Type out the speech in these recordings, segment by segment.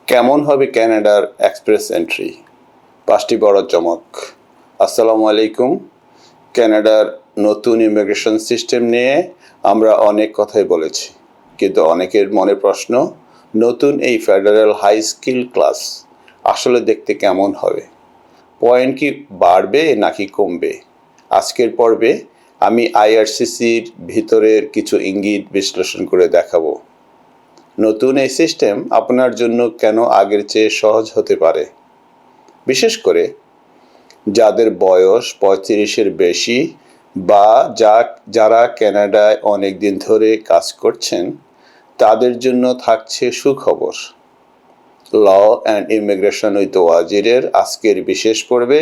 কেমন হবে কানাডার এক্সপ্রেস এন্ট্রি? 5টি বড় চমক। আসসালামু আলাইকুম। কানাডার নতুন ইমিগ্রেশন সিস্টেম নিয়ে আমরা অনেক কথাই বলেছি, কিন্তু অনেকের মনে প্রশ্ন, নতুন এই ফেডারেল হাই স্কিল ক্লাস আসলে দেখতে কেমন হবে? পয়েন্ট কি বাড়বে নাকি কমবে? আজকের পর্বে আমি আইআরসিসির ভিতরের কিছু ইঙ্গিত বিশ্লেষণ করে দেখাবো। নতুন এই সিস্টেম আপনার জন্য কেন আগের চেয়ে সহজ হতে পারে, বিশেষ করে যাদের বয়স 35-এর বেশি বা যারা কানাডায় অনেক দিন ধরে কাজ করছেন, তাদের জন্য থাকছে সুখবর। ল অ্যান্ড ইমিগ্রেশন উইথ ওয়াজিরের আজকের বিশেষ পর্বে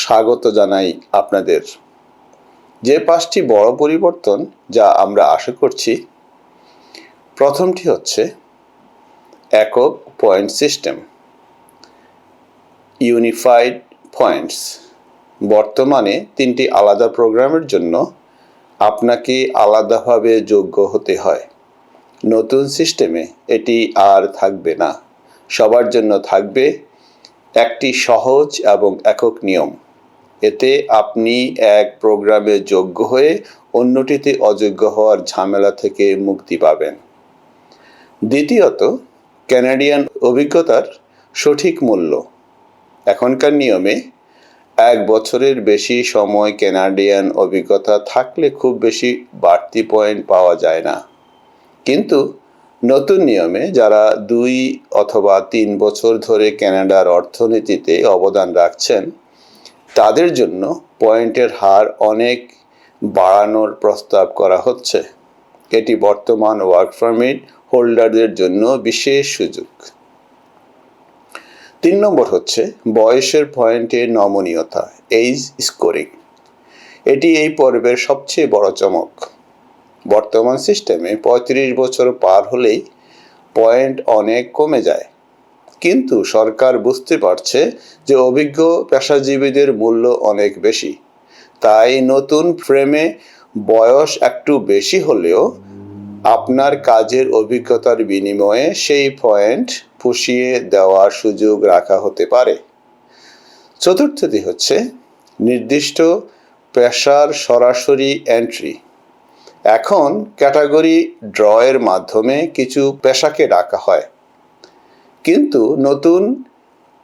স্বাগত জানাই আপনাদের। যে 5টি বড় পরিবর্তন যা আমরা আশা করছি, প্রথমটি হচ্ছে একক পয়েন্ট সিস্টেম, ইউনিফাইড পয়েন্টস। বর্তমানে 3টি আলাদা প্রোগ্রামের জন্য আপনাকে আলাদাভাবে যোগ্য হতে হয়। নতুন সিস্টেমে এটি আর থাকবে না। সবার জন্য থাকবে একটি সহজ এবং একক নিয়ম। এতে আপনি এক প্রোগ্রামে যোগ্য হয়ে অন্যটিতে অযোগ্য হওয়ার ঝামেলা থেকে মুক্তি পাবেন। দ্বিতীয়ত, কানাডিয়ান অভিজ্ঞতার সঠিক মূল্য। এখনকার নিয়মে 1 বছরের বেশি সময় কানাডিয়ান অভিজ্ঞতা থাকলে খুব বেশি বাড়তি পয়েন্ট পাওয়া যায় না, কিন্তু নতুন নিয়মে যারা 2 অথবা 3 বছর ধরে কানাডার অর্থনীতিতে অবদান রাখছেন, তাদের জন্য পয়েন্টের হার অনেক বাড়ানোর প্রস্তাব করা হচ্ছে। এটি বর্তমান ওয়ার্ক পারমিট হোল্ডারদের জন্য বিশেষ সুযোগ। 3 নম্বর হচ্ছে বয়সের পয়েন্টের নমনীয়তা, এজ স্কোরিং। এটি এই পর্বের সবচেয়ে বড় চমক। বর্তমান সিস্টেমে 35 বছর পার হলেই পয়েন্ট অনেক কমে যায়, কিন্তু সরকার বুঝতে পারছে যে অভিজ্ঞ পেশাজীবীদের মূল্য অনেক বেশি। তাই নতুন ফ্রেমে বয়স একটু বেশি হলেও আপনার কাজের অভিজ্ঞতার বিনিময়ে সেই পয়েন্ট পুষিয়ে দেওয়ার সুযোগ রাখা হতে পারে। চতুর্থটি হচ্ছে নির্দিষ্ট পেশার সরাসরি এন্ট্রি। এখন ক্যাটাগরি ড্রয়ের মাধ্যমে কিছু পেশাকে ডাকা হয়, কিন্তু নতুন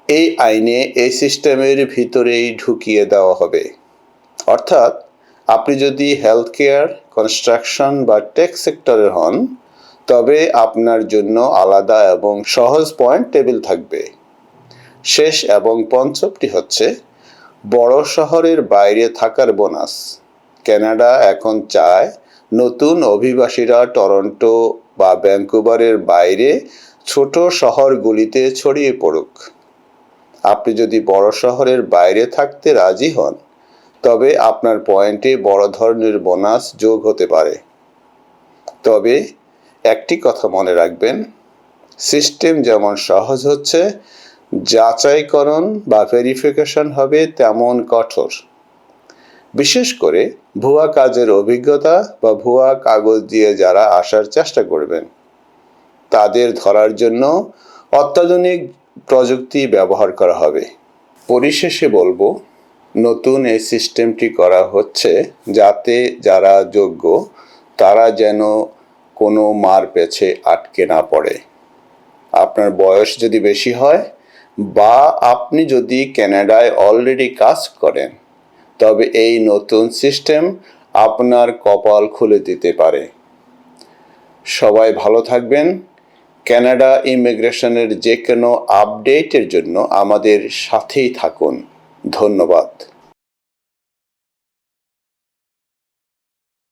এই আইনে এই সিস্টেমের ভিতরেই ঢুকিয়ে দেওয়া হবে। অর্থাৎ আপনি যদি হেলথ কেয়ার, কনস্ট্রাকশন বা টেক সেক্টরের হন, তবে আপনার জন্য আলাদা এবং সহজ পয়েন্ট টেবিল থাকবে। শেষ এবং পঞ্চমটি হচ্ছে বড় শহরের বাইরে থাকার বোনাস। কানাডা এখন চায় নতুন অভিবাসীরা টরন্টো বা ভ্যাঙ্কুভারের বাইরে ছোট শহরগুলিতে ছড়িয়ে পড়ুক। আপনি যদি বড় শহরের বাইরে থাকতে রাজি হন, তবে আপনার পয়েন্টে বড় ধরনের বোনাস যোগ হতে পারে। তবে একটি কথা মনে রাখবেন, সিস্টেম যেমন সহজ হচ্ছে, যাচাইকরণ বা ভেরিফিকেশন হবে তেমন কঠোর। বিশেষ করে ভুয়া কাজের অভিজ্ঞতা বা ভুয়া কাগজ দিয়ে যারা আসার চেষ্টা করবেন, তাদের ধরার জন্য অত্যাধুনিক প্রযুক্তি ব্যবহার করা হবে। পরিশেষে বলবো, নতুন এই সিস্টেমটি করা হচ্ছে যাতে যারা যোগ্য তারা যেন কোনো মার পেছে আটকে না পড়ে। আপনার বয়স যদি বেশি হয় বা আপনি যদি কানাডায় অলরেডি কাজ করেন, তবে এই নতুন সিস্টেম আপনার কপাল খুলে দিতে পারে। সবাই ভালো থাকবেন। কানাডা ইমিগ্রেশনের যে কোনো আপডেটের জন্য আমাদের সাথেই থাকুন। ধন্যবাদ।